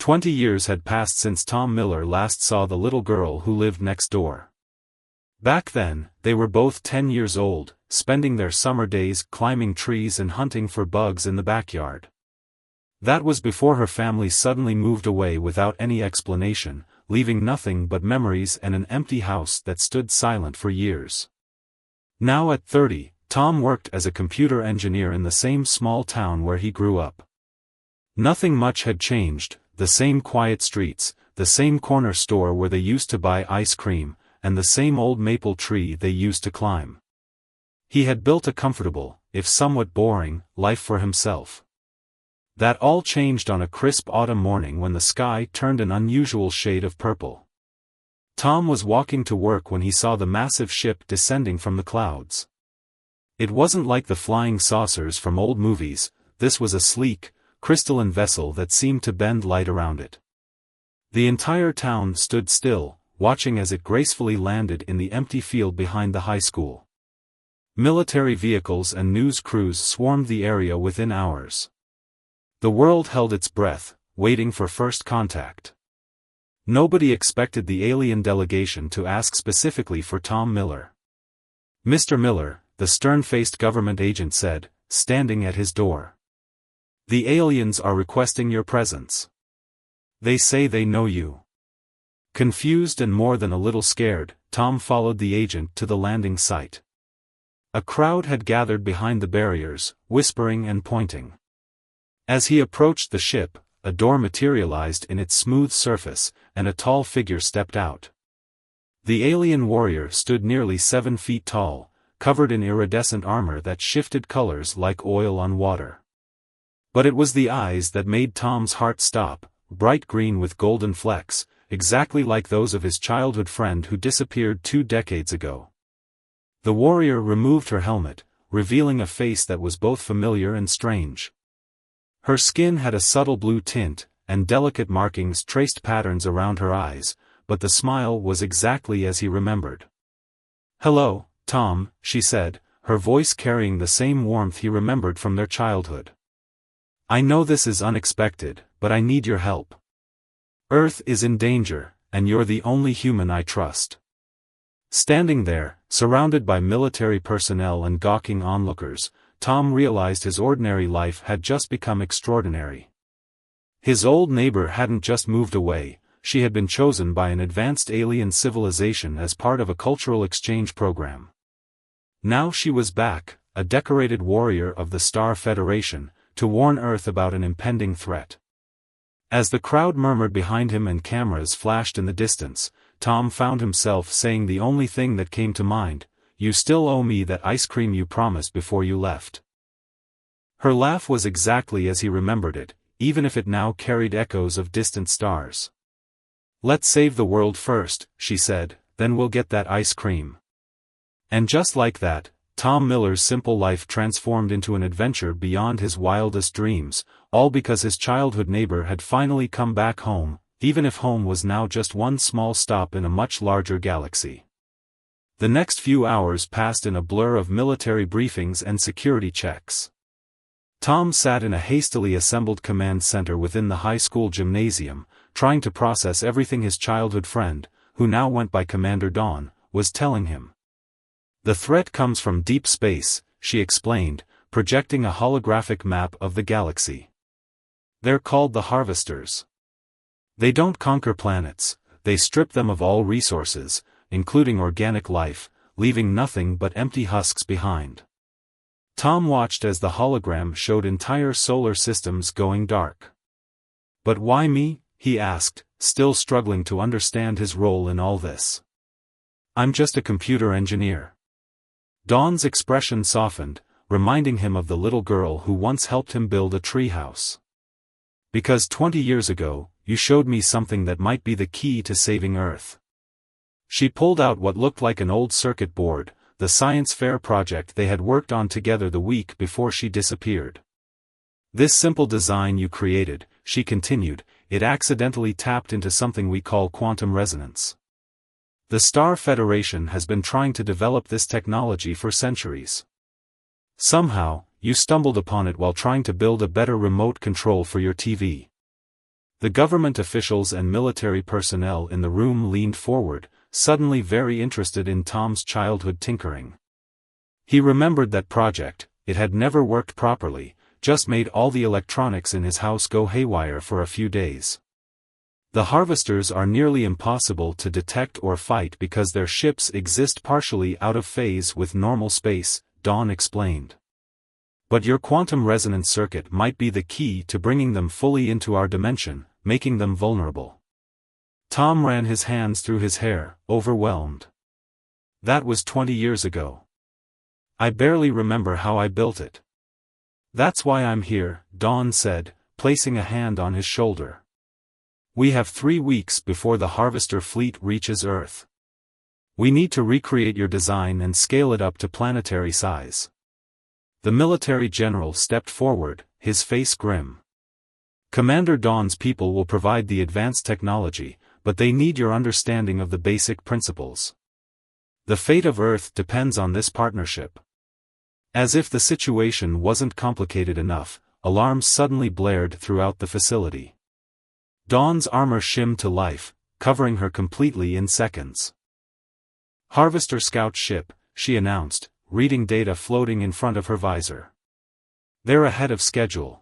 20 years had passed since Tom Miller last saw the little girl who lived next door. Back then, they were both 10 years old, spending their summer days climbing trees and hunting for bugs in the backyard. That was before her family suddenly moved away without any explanation, leaving nothing but memories and an empty house that stood silent for years. Now at 30, Tom worked as a computer engineer in the same small town where he grew up. Nothing much had changed, the same quiet streets, the same corner store where they used to buy ice cream, and the same old maple tree they used to climb. He had built a comfortable, if somewhat boring, life for himself. That all changed on a crisp autumn morning when the sky turned an unusual shade of purple. Tom was walking to work when he saw the massive ship descending from the clouds. It wasn't like the flying saucers from old movies, this was a sleek, crystalline vessel that seemed to bend light around it. The entire town stood still, watching as it gracefully landed in the empty field behind the high school. Military vehicles and news crews swarmed the area within hours. The world held its breath, waiting for first contact. Nobody expected the alien delegation to ask specifically for Tom Miller. "Mr. Miller," the stern-faced government agent said, standing at his door. "The aliens are requesting your presence. They say they know you." Confused and more than a little scared, Tom followed the agent to the landing site. A crowd had gathered behind the barriers, whispering and pointing. As he approached the ship, a door materialized in its smooth surface, and a tall figure stepped out. The alien warrior stood nearly 7 feet tall, covered in iridescent armor that shifted colors like oil on water. But it was the eyes that made Tom's heart stop, bright green with golden flecks, exactly like those of his childhood friend who disappeared 2 decades ago. The warrior removed her helmet, revealing a face that was both familiar and strange. Her skin had a subtle blue tint, and delicate markings traced patterns around her eyes, but the smile was exactly as he remembered. "Hello, Tom," she said, her voice carrying the same warmth he remembered from their childhood. "I know this is unexpected, but I need your help. Earth is in danger, and you're the only human I trust." Standing there, surrounded by military personnel and gawking onlookers, Tom realized his ordinary life had just become extraordinary. His old neighbor hadn't just moved away, she had been chosen by an advanced alien civilization as part of a cultural exchange program. Now she was back, a decorated warrior of the Star Federation, to warn Earth about an impending threat. As the crowd murmured behind him and cameras flashed in the distance, Tom found himself saying the only thing that came to mind, "You still owe me that ice cream you promised before you left." Her laugh was exactly as he remembered it, even if it now carried echoes of distant stars. "Let's save the world first," she said, "then we'll get that ice cream." And just like that, Tom Miller's simple life transformed into an adventure beyond his wildest dreams, all because his childhood neighbor had finally come back home, even if home was now just one small stop in a much larger galaxy. The next few hours passed in a blur of military briefings and security checks. Tom sat in a hastily assembled command center within the high school gymnasium, trying to process everything his childhood friend, who now went by Commander Dawn, was telling him. "The threat comes from deep space," she explained, projecting a holographic map of the galaxy. "They're called the Harvesters. They don't conquer planets, they strip them of all resources, including organic life, leaving nothing but empty husks behind." Tom watched as the hologram showed entire solar systems going dark. "But why me?" he asked, still struggling to understand his role in all this. "I'm just a computer engineer." Dawn's expression softened, reminding him of the little girl who once helped him build a treehouse. "Because 20 years ago, you showed me something that might be the key to saving Earth." She pulled out what looked like an old circuit board, the science fair project they had worked on together the week before she disappeared. "This simple design you created," she continued, "it accidentally tapped into something we call quantum resonance. The Star Federation has been trying to develop this technology for centuries. Somehow, you stumbled upon it while trying to build a better remote control for your TV. The government officials and military personnel in the room leaned forward, suddenly very interested in Tom's childhood tinkering. He remembered that project. It had never worked properly, just made all the electronics in his house go haywire for a few days. The harvesters are nearly impossible to detect or fight because their ships exist partially out of phase with normal space, Dawn explained. But your quantum resonance circuit might be the key to bringing them fully into our dimension, making them vulnerable. Tom ran his hands through his hair, overwhelmed. That was 20 years ago. I barely remember how I built it. That's why I'm here, Dawn said, placing a hand on his shoulder. We have 3 weeks before the harvester fleet reaches Earth. We need to recreate your design and scale it up to planetary size. The military general stepped forward, his face grim. Commander Dawn's people will provide the advanced technology, but they need your understanding of the basic principles. The fate of Earth depends on this partnership. As if the situation wasn't complicated enough, alarms suddenly blared throughout the facility. Dawn's armor shimmed to life, covering her completely in seconds. Harvester scout ship, she announced, reading data floating in front of her visor. They're ahead of schedule.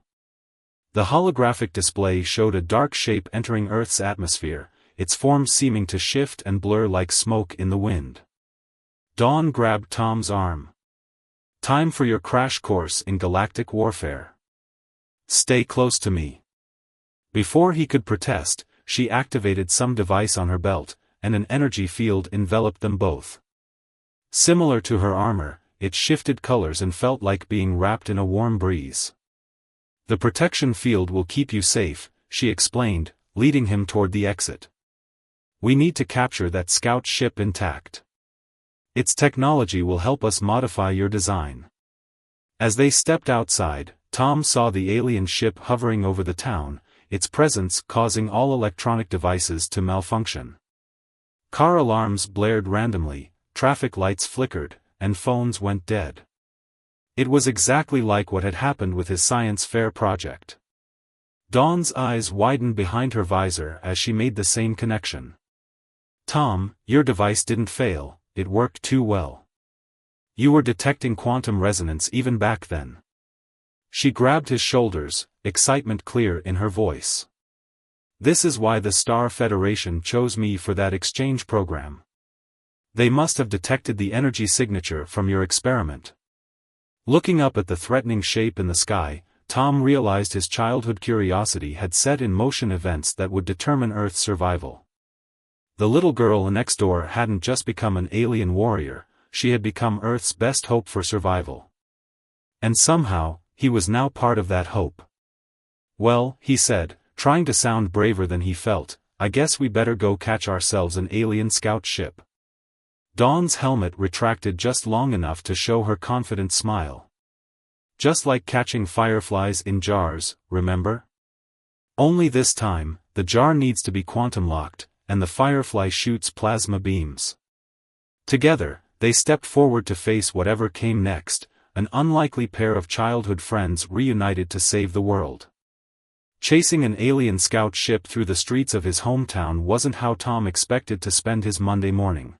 The holographic display showed a dark shape entering Earth's atmosphere, its form seeming to shift and blur like smoke in the wind. Dawn grabbed Tom's arm. Time for your crash course in galactic warfare. Stay close to me. Before he could protest, she activated some device on her belt, and an energy field enveloped them both. Similar to her armor, it shifted colors and felt like being wrapped in a warm breeze. The protection field will keep you safe, she explained, leading him toward the exit. We need to capture that scout ship intact. Its technology will help us modify your design. As they stepped outside, Tom saw the alien ship hovering over the town, its presence causing all electronic devices to malfunction. Car alarms blared randomly, traffic lights flickered, and phones went dead. It was exactly like what had happened with his science fair project. Dawn's eyes widened behind her visor as she made the same connection. Tom, your device didn't fail. It worked too well. You were detecting quantum resonance even back then. She grabbed his shoulders, excitement clear in her voice. This is why the Star Federation chose me for that exchange program. They must have detected the energy signature from your experiment. Looking up at the threatening shape in the sky, Tom realized his childhood curiosity had set in motion events that would determine Earth's survival. The little girl next door hadn't just become an alien warrior, she had become Earth's best hope for survival. And somehow, he was now part of that hope. Well, he said, trying to sound braver than he felt, I guess we better go catch ourselves an alien scout ship. Dawn's helmet retracted just long enough to show her confident smile. Just like catching fireflies in jars, remember? Only this time, the jar needs to be quantum-locked, and the firefly shoots plasma beams. Together, they stepped forward to face whatever came next, an unlikely pair of childhood friends reunited to save the world. Chasing an alien scout ship through the streets of his hometown wasn't how Tom expected to spend his Monday morning.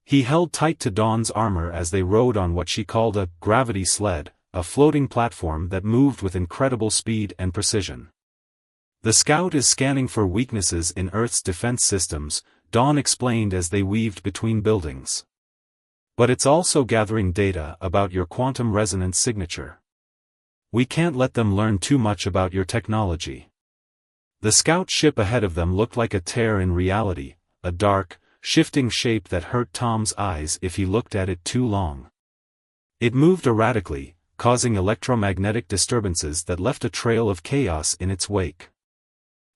He held tight to Dawn's armor as they rode on what she called a gravity sled, a floating platform that moved with incredible speed and precision. The scout is scanning for weaknesses in Earth's defense systems, Dawn explained as they weaved between buildings. But it's also gathering data about your quantum resonance signature. We can't let them learn too much about your technology. The scout ship ahead of them looked like a tear in reality, a dark, shifting shape that hurt Tom's eyes if he looked at it too long. It moved erratically, causing electromagnetic disturbances that left a trail of chaos in its wake.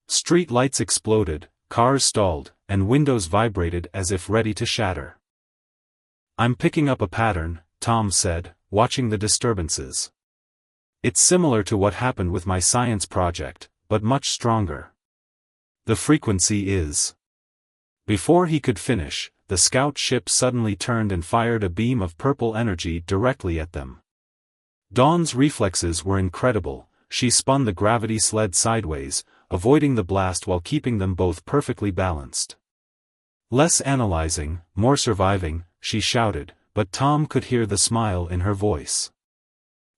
Street lights exploded, cars stalled, and windows vibrated as if ready to shatter. I'm picking up a pattern, Tom said, watching the disturbances. It's similar to what happened with my science project, but much stronger. The frequency is. Before he could finish, the scout ship suddenly turned and fired a beam of purple energy directly at them. Dawn's reflexes were incredible. She spun the gravity sled sideways, avoiding the blast while keeping them both perfectly balanced. "Less analyzing, more surviving," she shouted, but Tom could hear the smile in her voice.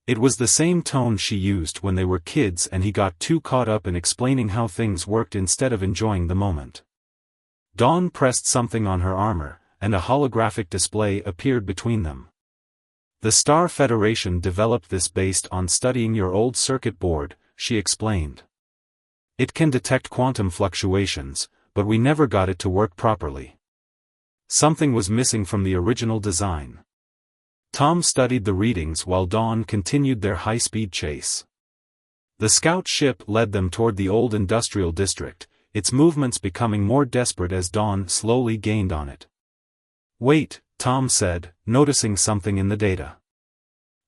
It was the same tone she used when they were kids and he got too caught up in explaining how things worked instead of enjoying the moment. Dawn pressed something on her armor, and a holographic display appeared between them. "The Star Federation developed this based on studying your old circuit board," she explained. "It can detect quantum fluctuations, but we never got it to work properly. Something was missing from the original design." Tom studied the readings while Dawn continued their high-speed chase. The scout ship led them toward the old industrial district, its movements becoming more desperate as Dawn slowly gained on it. "Wait," Tom said, noticing something in the data.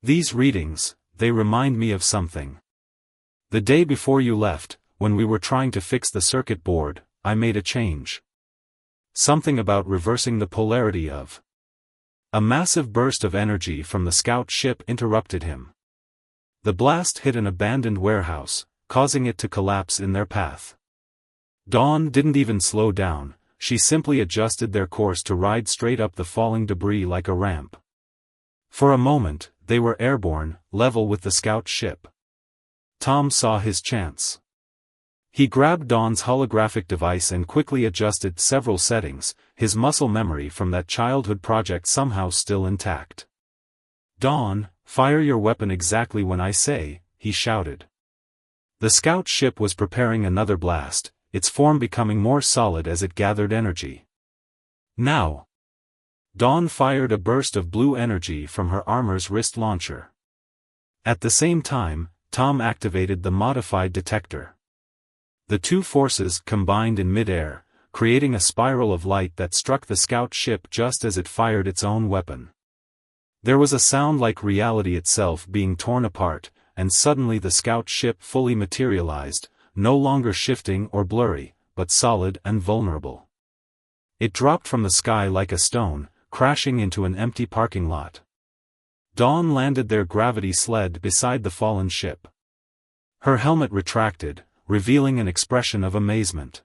"These readings, they remind me of something. The day before you left, when we were trying to fix the circuit board, I made a change. Something about reversing the polarity of..." A massive burst of energy from the scout ship interrupted him. The blast hit an abandoned warehouse, causing it to collapse in their path. Dawn didn't even slow down, she simply adjusted their course to ride straight up the falling debris like a ramp. For a moment, they were airborne, level with the scout ship. Tom saw his chance. He grabbed Dawn's holographic device and quickly adjusted several settings, his muscle memory from that childhood project somehow still intact. "Dawn, fire your weapon exactly when I say," he shouted. The scout ship was preparing another blast, its form becoming more solid as it gathered energy. "Now!" Dawn fired a burst of blue energy from her armor's wrist launcher. At the same time, Tom activated the modified detector. The two forces combined in mid-air, creating a spiral of light that struck the scout ship just as it fired its own weapon. There was a sound like reality itself being torn apart, and suddenly the scout ship fully materialized, no longer shifting or blurry, but solid and vulnerable. It dropped from the sky like a stone, crashing into an empty parking lot. Dawn landed their gravity sled beside the fallen ship. Her helmet retracted, revealing an expression of amazement.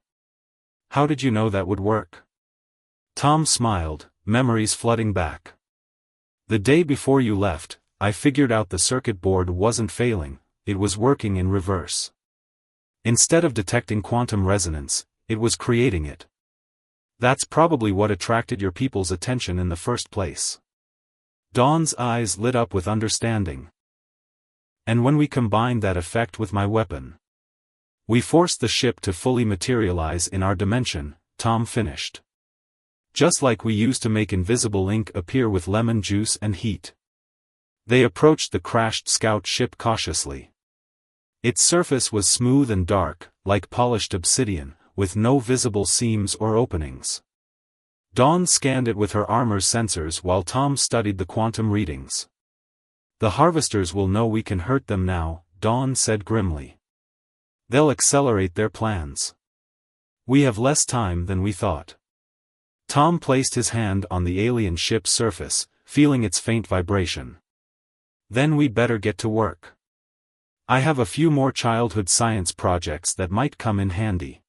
"How did you know that would work?" Tom smiled, memories flooding back. "The day before you left, I figured out the circuit board wasn't failing, it was working in reverse. Instead of detecting quantum resonance, it was creating it. That's probably what attracted your people's attention in the first place." Dawn's eyes lit up with understanding. "And when we combined that effect with my weapon, we forced the ship to fully materialize in our dimension," Tom finished. "Just like we used to make invisible ink appear with lemon juice and heat." They approached the crashed scout ship cautiously. Its surface was smooth and dark, like polished obsidian, with no visible seams or openings. Dawn scanned it with her armor's sensors while Tom studied the quantum readings. "The harvesters will know we can hurt them now," Dawn said grimly. "They'll accelerate their plans. We have less time than we thought." Tom placed his hand on the alien ship's surface, feeling its faint vibration. "Then we better get to work. I have a few more childhood science projects that might come in handy."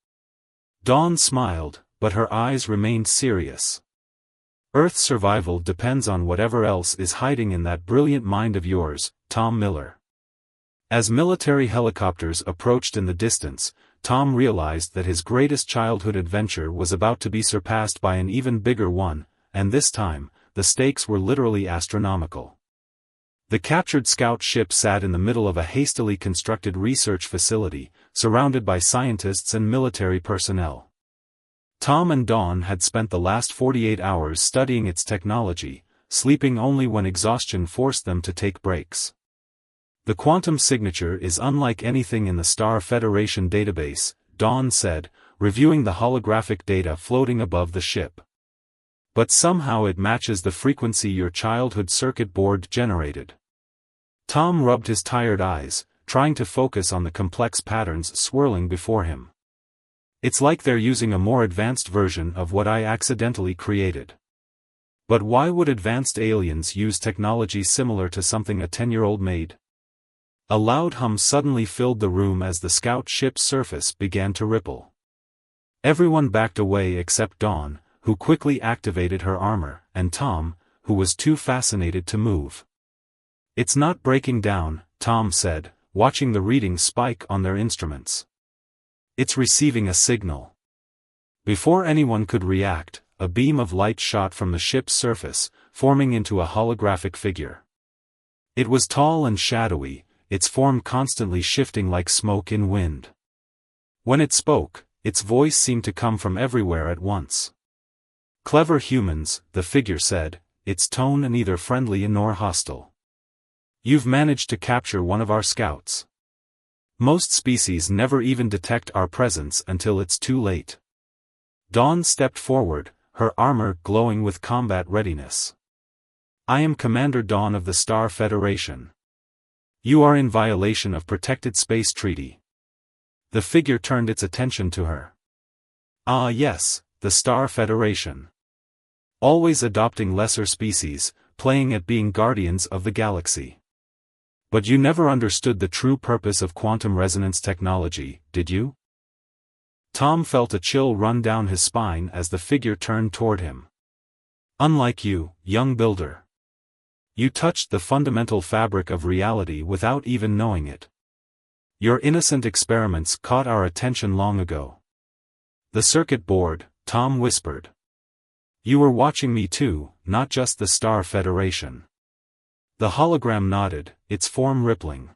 Dawn smiled, but her eyes remained serious. "Earth's survival depends on whatever else is hiding in that brilliant mind of yours, Tom Miller." As military helicopters approached in the distance, Tom realized that his greatest childhood adventure was about to be surpassed by an even bigger one, and this time, the stakes were literally astronomical. The captured scout ship sat in the middle of a hastily constructed research facility, surrounded by scientists and military personnel. Tom and Dawn had spent the last 48 hours studying its technology, sleeping only when exhaustion forced them to take breaks. "The quantum signature is unlike anything in the Star Federation database," Dawn said, reviewing the holographic data floating above the ship. "But somehow it matches the frequency your childhood circuit board generated." Tom rubbed his tired eyes, trying to focus on the complex patterns swirling before him. "It's like they're using a more advanced version of what I accidentally created." "But why would advanced aliens use technology similar to something a 10-year-old made?" A loud hum suddenly filled the room as the scout ship's surface began to ripple. Everyone backed away except Dawn, who quickly activated her armor, and Tom, who was too fascinated to move. "It's not breaking down," Tom said, watching the readings spike on their instruments. "It's receiving a signal." Before anyone could react, a beam of light shot from the ship's surface, forming into a holographic figure. It was tall and shadowy, its form constantly shifting like smoke in wind. When it spoke, its voice seemed to come from everywhere at once. "Clever humans," the figure said, its tone neither friendly nor hostile. "You've managed to capture one of our scouts. Most species never even detect our presence until it's too late." Dawn stepped forward, her armor glowing with combat readiness. "I am Commander Dawn of the Star Federation. You are in violation of Protected Space Treaty." The figure turned its attention to her. "Ah yes, the Star Federation. Always adopting lesser species, playing at being guardians of the galaxy. But you never understood the true purpose of quantum resonance technology, did you?" Tom felt a chill run down his spine as the figure turned toward him. "Unlike you, young builder. You touched the fundamental fabric of reality without even knowing it. Your innocent experiments caught our attention long ago." "The circuit board," Tom whispered. "You were watching me too, not just the Star Federation." The hologram nodded, its form rippling.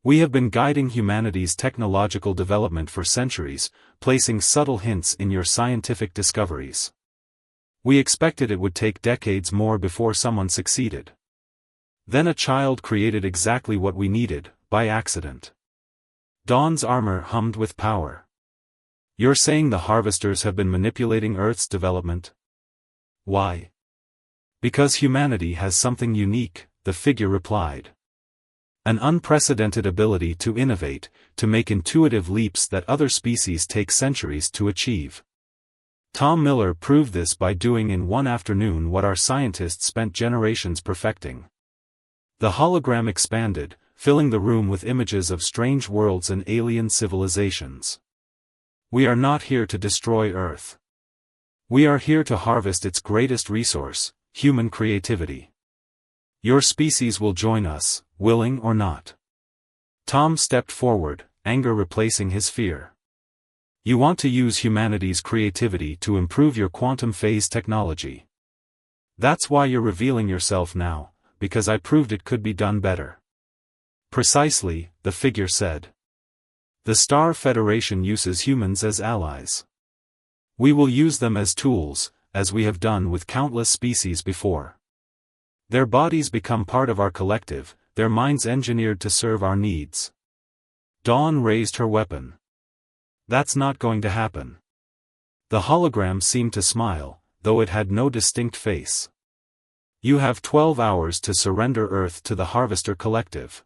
"We have been guiding humanity's technological development for centuries, placing subtle hints in your scientific discoveries. We expected it would take decades more before someone succeeded. Then a child created exactly what we needed, by accident." Dawn's armor hummed with power. "You're saying the harvesters have been manipulating Earth's development?" "Why?" "Because humanity has something unique," the figure replied. "An unprecedented ability to innovate, to make intuitive leaps that other species take centuries to achieve. Tom Miller proved this by doing in one afternoon what our scientists spent generations perfecting." The hologram expanded, filling the room with images of strange worlds and alien civilizations. "We are not here to destroy Earth. We are here to harvest its greatest resource, human creativity. Your species will join us, willing or not." Tom stepped forward, anger replacing his fear. "You want to use humanity's creativity to improve your quantum phase technology. That's why you're revealing yourself now, because I proved it could be done better." "Precisely," the figure said. "The Star Federation uses humans as allies. We will use them as tools, as we have done with countless species before. Their bodies become part of our collective, their minds engineered to serve our needs." Dawn raised her weapon. "That's not going to happen." The hologram seemed to smile, though it had no distinct face. "You have 12 hours to surrender Earth to the Harvester Collective.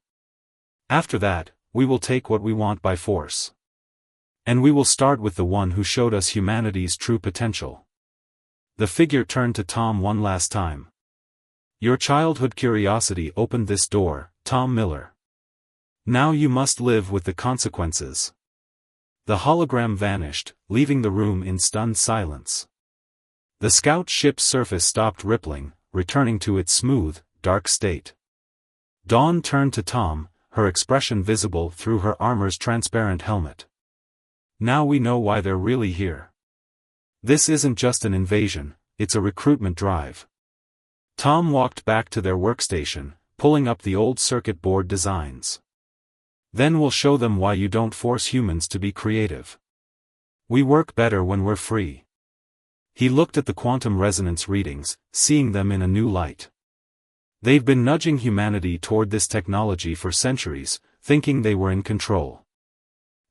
After that, we will take what we want by force. And we will start with the one who showed us humanity's true potential." The figure turned to Tom one last time. "Your childhood curiosity opened this door, Tom Miller. Now you must live with the consequences." The hologram vanished, leaving the room in stunned silence. The scout ship's surface stopped rippling, returning to its smooth, dark state. Dawn turned to Tom, her expression visible through her armor's transparent helmet. "Now we know why they're really here. This isn't just an invasion, it's a recruitment drive." Tom walked back to their workstation, pulling up the old circuit board designs. "Then we'll show them why you don't force humans to be creative. We work better when we're free." He looked at the quantum resonance readings, seeing them in a new light. They've been nudging humanity toward this technology for centuries, thinking they were in control.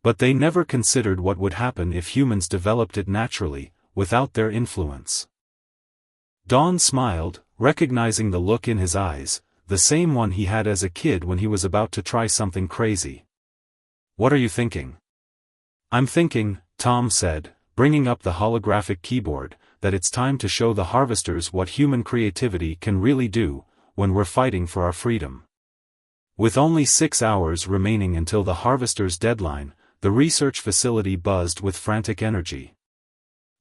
But they never considered what would happen if humans developed it naturally, without their influence. Dawn smiled, recognizing the look in his eyes, the same one he had as a kid when he was about to try something crazy. "What are you thinking?" "I'm thinking," Tom said, bringing up the holographic keyboard, "that it's time to show the harvesters what human creativity can really do, when we're fighting for our freedom. With only 6 hours remaining until the harvester's deadline, the research facility buzzed with frantic energy.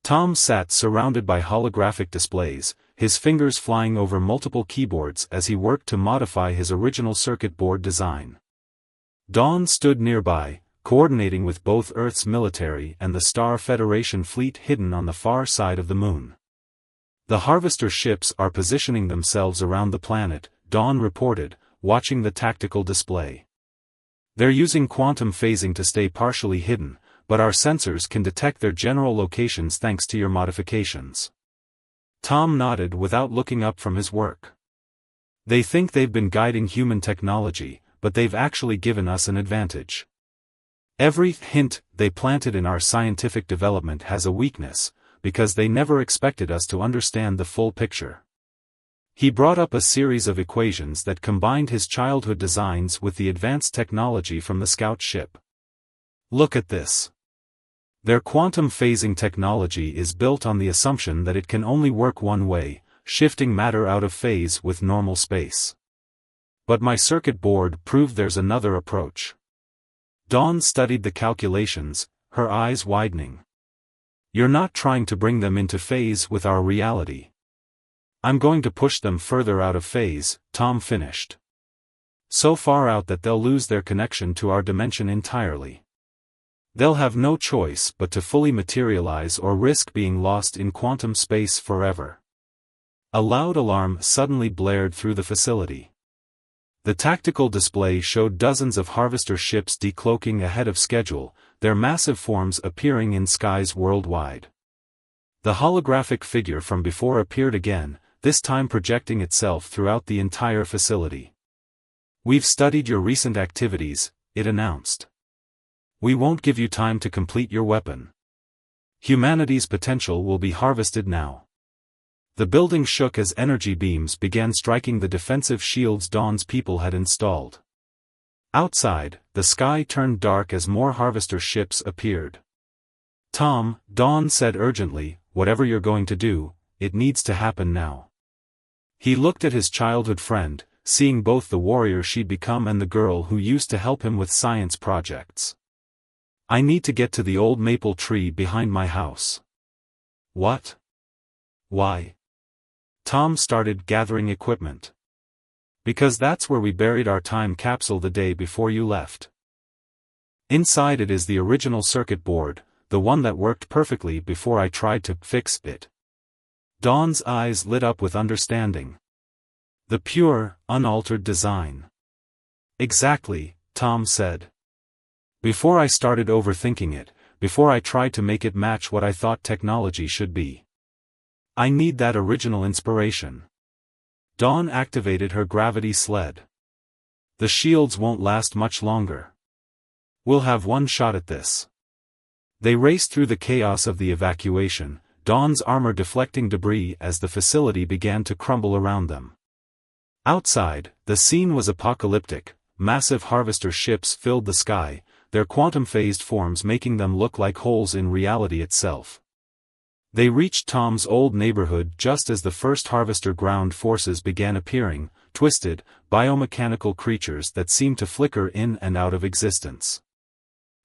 Tom sat surrounded by holographic displays, his fingers flying over multiple keyboards as he worked to modify his original circuit board design. Dawn stood nearby, coordinating with both Earth's military and the Star Federation fleet hidden on the far side of the moon. The harvester ships are positioning themselves around the planet, Dawn reported, watching the tactical display. They're using quantum phasing to stay partially hidden, but our sensors can detect their general locations thanks to your modifications. Tom nodded without looking up from his work. They think they've been guiding human technology, but they've actually given us an advantage. Every hint they planted in our scientific development has a weakness, because they never expected us to understand the full picture. He brought up a series of equations that combined his childhood designs with the advanced technology from the scout ship. Look at this. Their quantum phasing technology is built on the assumption that it can only work one way, shifting matter out of phase with normal space. But my circuit board proved there's another approach. Dawn studied the calculations, her eyes widening. You're not trying to bring them into phase with our reality. I'm going to push them further out of phase, Tom finished. So far out that they'll lose their connection to our dimension entirely. They'll have no choice but to fully materialize or risk being lost in quantum space forever. A loud alarm suddenly blared through the facility. The tactical display showed dozens of harvester ships decloaking ahead of schedule, their massive forms appearing in skies worldwide. The holographic figure from before appeared again, this time projecting itself throughout the entire facility. We've studied your recent activities, it announced. We won't give you time to complete your weapon. Humanity's potential will be harvested now. The building shook as energy beams began striking the defensive shields Dawn's people had installed. Outside, the sky turned dark as more harvester ships appeared. Tom, Dawn said urgently, whatever you're going to do, it needs to happen now. He looked at his childhood friend, seeing both the warrior she'd become and the girl who used to help him with science projects. I need to get to the old maple tree behind my house. What? Why? Tom started gathering equipment. Because that's where we buried our time capsule the day before you left. Inside it is the original circuit board, the one that worked perfectly before I tried to fix it. Dawn's eyes lit up with understanding. The pure, unaltered design. Exactly, Tom said. Before I started overthinking it, before I tried to make it match what I thought technology should be. I need that original inspiration. Dawn activated her gravity sled. The shields won't last much longer. We'll have one shot at this. They raced through the chaos of the evacuation, Dawn's armor deflecting debris as the facility began to crumble around them. Outside, the scene was apocalyptic, massive harvester ships filled the sky, their quantum-phased forms making them look like holes in reality itself. They reached Tom's old neighborhood just as the first harvester ground forces began appearing, twisted, biomechanical creatures that seemed to flicker in and out of existence.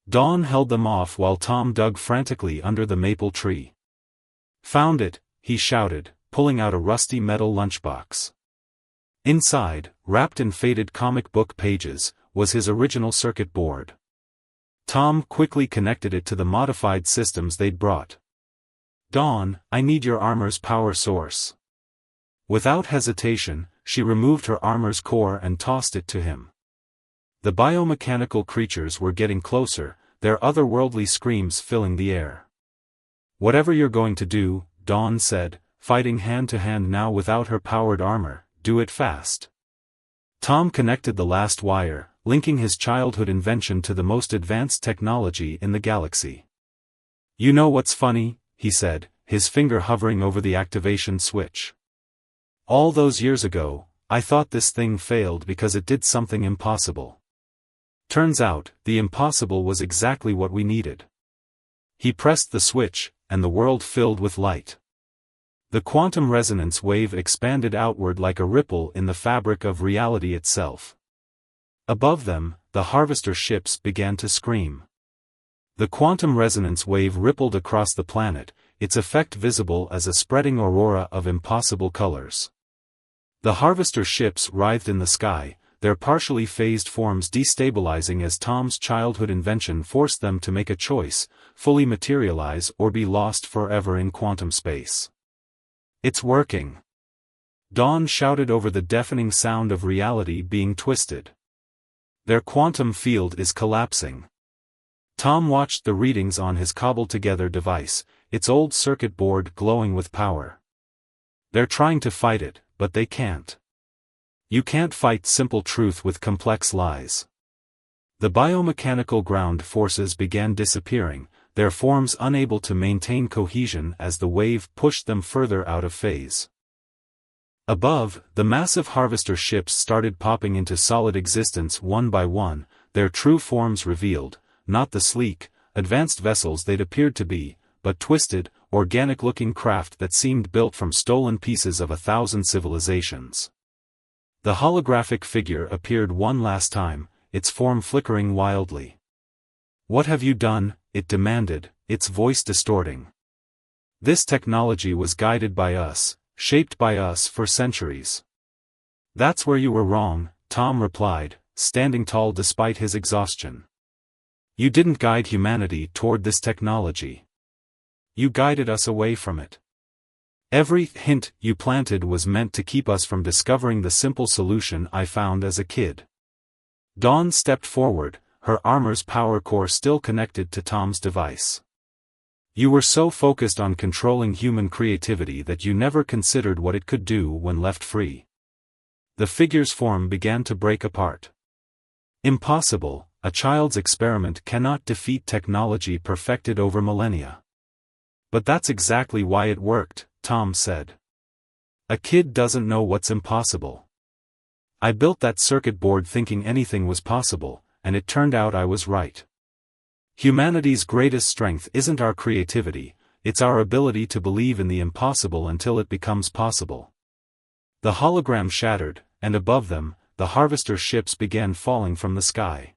Dawn held them off while Tom dug frantically under the maple tree. Found it, he shouted, pulling out a rusty metal lunchbox. Inside, wrapped in faded comic book pages, was his original circuit board. Tom quickly connected it to the modified systems they'd brought. Dawn, I need your armor's power source. Without hesitation, she removed her armor's core and tossed it to him. The biomechanical creatures were getting closer, their otherworldly screams filling the air. Whatever you're going to do, Dawn said, fighting hand to hand now without her powered armor, do it fast. Tom connected the last wire, linking his childhood invention to the most advanced technology in the galaxy. You know what's funny? He said, his finger hovering over the activation switch. All those years ago, I thought this thing failed because it did something impossible. Turns out, the impossible was exactly what we needed. He pressed the switch, and the world filled with light. The quantum resonance wave expanded outward like a ripple in the fabric of reality itself. Above them, the harvester ships began to scream. The quantum resonance wave rippled across the planet, its effect visible as a spreading aurora of impossible colors. The harvester ships writhed in the sky, their partially phased forms destabilizing as Tom's childhood invention forced them to make a choice: fully materialize or be lost forever in quantum space. "It's working!" Dawn shouted over the deafening sound of reality being twisted. "Their quantum field is collapsing." Tom watched the readings on his cobbled-together device, its old circuit board glowing with power. "They're trying to fight it, but they can't. You can't fight simple truth with complex lies." The biomechanical ground forces began disappearing, their forms unable to maintain cohesion as the wave pushed them further out of phase. Above, the massive harvester ships started popping into solid existence one by one, their true forms revealed, not the sleek, advanced vessels they'd appeared to be, but twisted, organic-looking craft that seemed built from stolen pieces of 1,000 civilizations. The holographic figure appeared one last time, its form flickering wildly. "What have you done?" it demanded, its voice distorting. "This technology was guided by us, shaped by us for centuries." "That's where you were wrong," Tom replied, standing tall despite his exhaustion. "You didn't guide humanity toward this technology. You guided us away from it. Every hint you planted was meant to keep us from discovering the simple solution I found as a kid." Dawn stepped forward, her armor's power core still connected to Tom's device. "You were so focused on controlling human creativity that you never considered what it could do when left free." The figure's form began to break apart. "Impossible, a child's experiment cannot defeat technology perfected over millennia." "But that's exactly why it worked," Tom said. "A kid doesn't know what's impossible. I built that circuit board thinking anything was possible, and it turned out I was right. Humanity's greatest strength isn't our creativity, it's our ability to believe in the impossible until it becomes possible." The hologram shattered, and above them, the harvester ships began falling from the sky.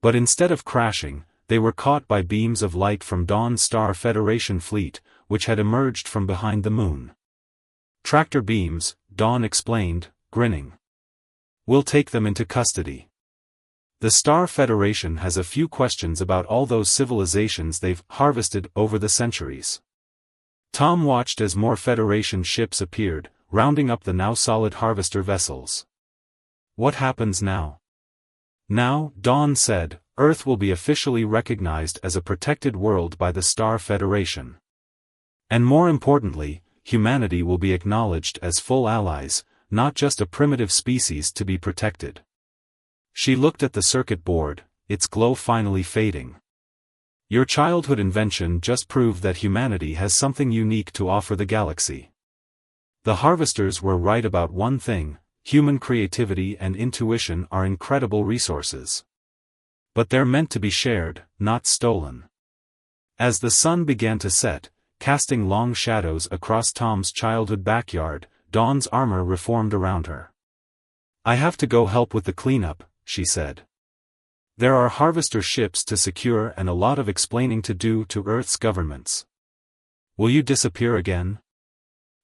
But instead of crashing, they were caught by beams of light from Dawn's Star Federation fleet, which had emerged from behind the moon. "Tractor beams," Dawn explained, grinning. "We'll take them into custody. The Star Federation has a few questions about all those civilizations they've harvested over the centuries." Tom watched as more Federation ships appeared, rounding up the now solid harvester vessels. "What happens now?" "Now," Dawn said, "Earth will be officially recognized as a protected world by the Star Federation. And more importantly, humanity will be acknowledged as full allies, not just a primitive species to be protected." She looked at the circuit board, its glow finally fading. "Your childhood invention just proved that humanity has something unique to offer the galaxy. The harvesters were right about one thing: human creativity and intuition are incredible resources. But they're meant to be shared, not stolen." As the sun began to set, casting long shadows across Tom's childhood backyard, Dawn's armor reformed around her. "I have to go help with the cleanup," she said. "There are harvester ships to secure and a lot of explaining to do to Earth's governments." "Will you disappear again?"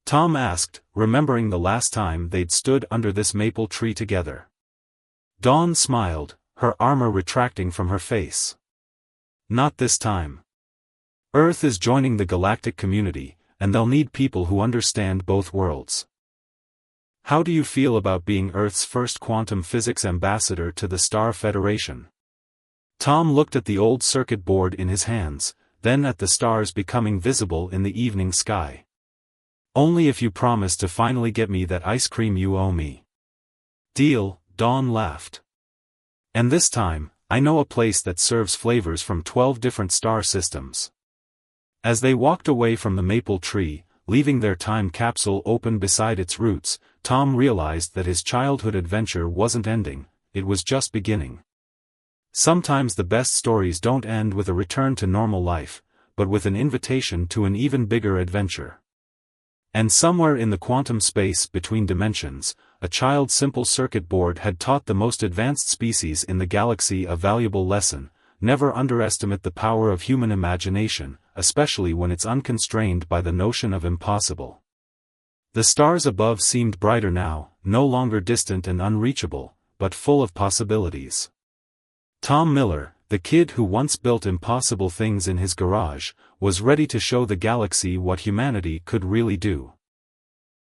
Tom asked, remembering the last time they'd stood under this maple tree together. Dawn smiled, her armor retracting from her face. "Not this time. Earth is joining the galactic community, and they'll need people who understand both worlds." "How do you feel about being Earth's first quantum physics ambassador to the Star Federation?" Tom looked at the old circuit board in his hands, then at the stars becoming visible in the evening sky. "Only if you promise to finally get me that ice cream you owe me." "Deal," Dawn laughed. "And this time, I know a place that serves flavors from 12 different star systems." As they walked away from the maple tree, leaving their time capsule open beside its roots, Tom realized that his childhood adventure wasn't ending, it was just beginning. Sometimes the best stories don't end with a return to normal life, but with an invitation to an even bigger adventure. And somewhere in the quantum space between dimensions, a child's simple circuit board had taught the most advanced species in the galaxy a valuable lesson: never underestimate the power of human imagination, especially when it's unconstrained by the notion of impossible. The stars above seemed brighter now, no longer distant and unreachable, but full of possibilities. Tom Miller, the kid who once built impossible things in his garage, was ready to show the galaxy what humanity could really do.